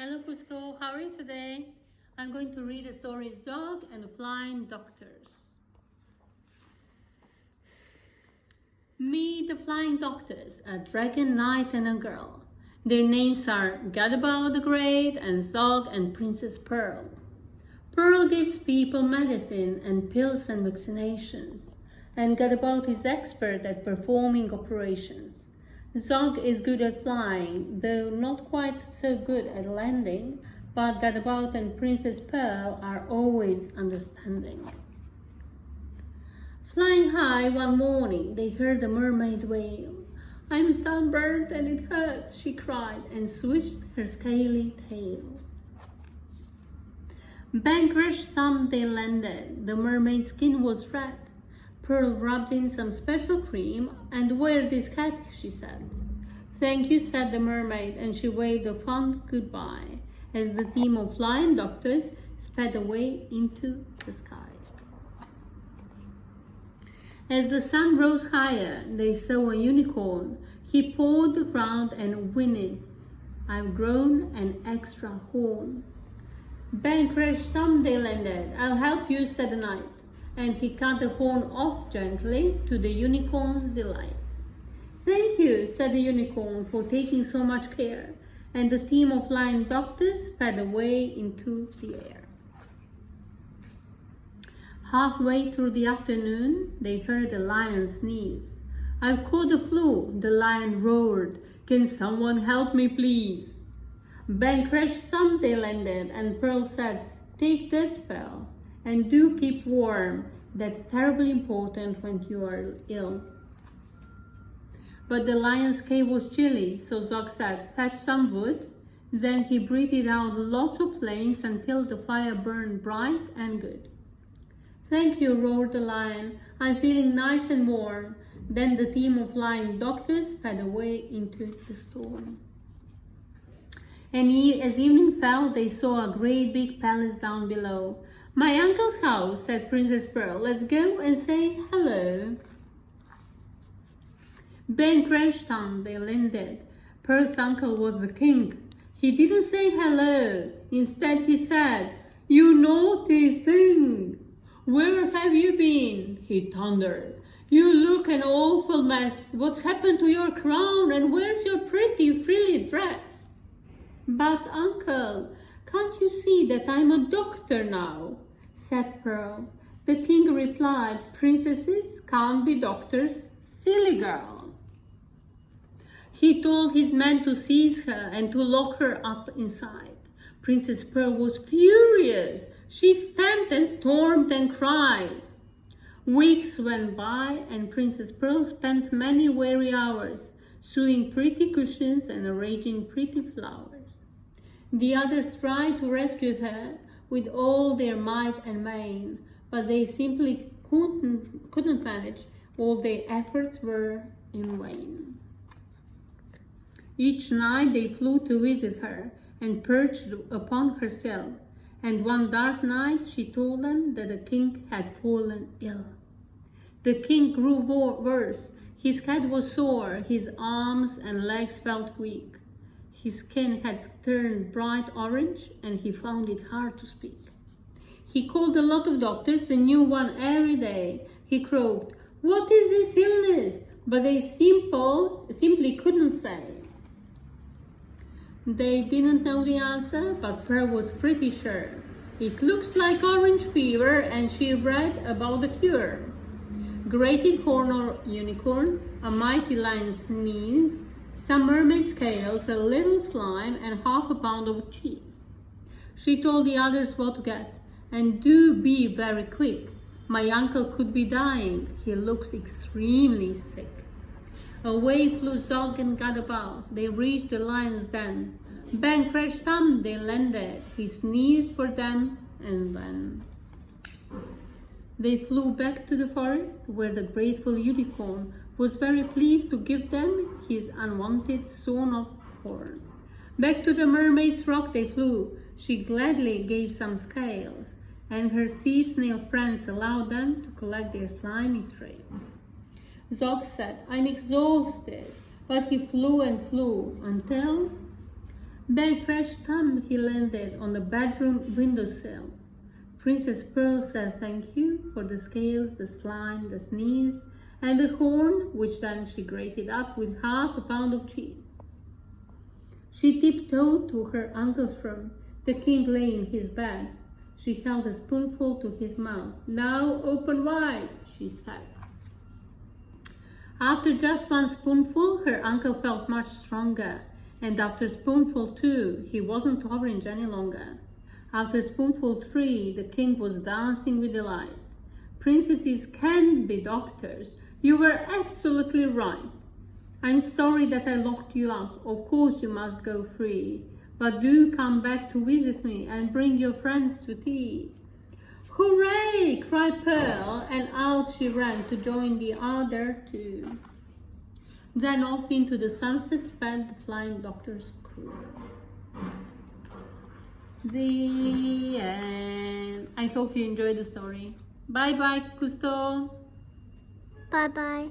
Hello Cousteau, how are you today? I'm going to read the story Zog and the Flying Doctors. Meet the Flying Doctors, a dragon knight and a girl. Their names are Gadabout the Great and Zog and Princess Pearl. Pearl gives people medicine and pills and vaccinations, and Gadabout is expert at performing operations. Zog is good at flying, though not quite so good at landing, but Gadabout and Princess Pearl are always understanding. Flying high one morning, they heard a mermaid wail. "I'm sunburned and it hurts," she cried, and swished her scaly tail. Bang, crash, thump, they landed. The mermaid's skin was red. Pearl rubbed in some special cream, and "Wear this hat," she said. "Thank you," said the mermaid, and she waved a fond goodbye as the team of flying doctors sped away into the sky. As the sun rose higher, they saw a unicorn. He pawed the ground and whinnied, "I've grown an extra horn." Bang, crash, thump, they landed. "I'll help you," said the knight, and he cut the horn off gently to the unicorn's delight. "Thank you," said the unicorn, "for taking so much care," and the team of flying doctors sped away into the air. Halfway through the afternoon, they heard a lion sneeze. "I've caught the flu," the lion roared. "Can someone help me, please?" Bang, crash, thump, they landed, and Pearl said, "Take this pill, and do keep warm. That's terribly important when you are ill." But the lion's cave was chilly, so Zog said, "Fetch some wood." Then he breathed out lots of flames until the fire burned bright and good. "Thank you," roared the lion. "I'm feeling nice and warm." Then the team of flying doctors sped away into the storm. And as evening fell, they saw a great big palace down below. "My uncle's house," said Princess Pearl. "Let's go and say hello." Bang, crash, thump, they landed. Pearl's uncle was the king. He didn't say hello. Instead, he said, "You naughty thing! Where have you been?" he thundered. "You look an awful mess. What's happened to your crown, and where's your pretty frilly dress?" "But, uncle, can't you see that I'm a doctor now?" said Pearl. The king replied, "Princesses can't be doctors, silly girl." He told his men to seize her and to lock her up inside. Princess Pearl was furious. She stamped and stormed and cried. Weeks went by, and Princess Pearl spent many weary hours sewing pretty cushions and arranging pretty flowers. The others tried to rescue her with all their might and main, but they simply couldn't manage. All their efforts were in vain. Each night they flew to visit her and perched upon her sill, and one dark night she told them that the king had fallen ill. The king grew worse. His head was sore, his arms and legs felt weak. His skin had turned bright orange, and he found it hard to speak. He called a lot of doctors, a new one every day. He croaked, "What is this illness?" But they simply couldn't say. They didn't know the answer, but Pearl was pretty sure. "It looks like orange fever," and she read about the cure. Grated horn or unicorn, a mighty lion's sneeze, some mermaid scales, a little slime, and half a pound of cheese. She told the others what to get, and "Do be very quick. My uncle could be dying. He looks extremely sick." Away flew Zog and Gadabout. They reached the lion's den. Bang, crash, thump, they landed. He sneezed for them, and then they flew back to the forest, where the grateful unicorn was very pleased to give them his unwanted sawn-off horn. Back to the mermaid's rock they flew. She gladly gave some scales, and her sea snail friends allowed them to collect their slimy trails. Zog said, "I'm exhausted," but he flew and flew until By fresh thumb he landed on the bedroom windowsill. Princess Pearl said thank you for the scales, the slime, the sneeze, and the horn, which then she grated up with half a pound of cheese. She tiptoed to her uncle's room. The king lay in his bed. She held a spoonful to his mouth. "Now open wide," she said. After just one spoonful, her uncle felt much stronger. And after spoonful 2, he wasn't orange any longer. After spoonful 3, the king was dancing with delight. "Princesses can be doctors. You were absolutely right. I'm sorry that I locked you up. Of course you must go free. But do come back to visit me and bring your friends to tea." "Hooray!" cried Pearl, and out she ran to join the other 2. Then off into the sunset sped the Flying Doctor's crew. The end. I hope you enjoyed the story. Bye bye, Cousteau. Bye bye.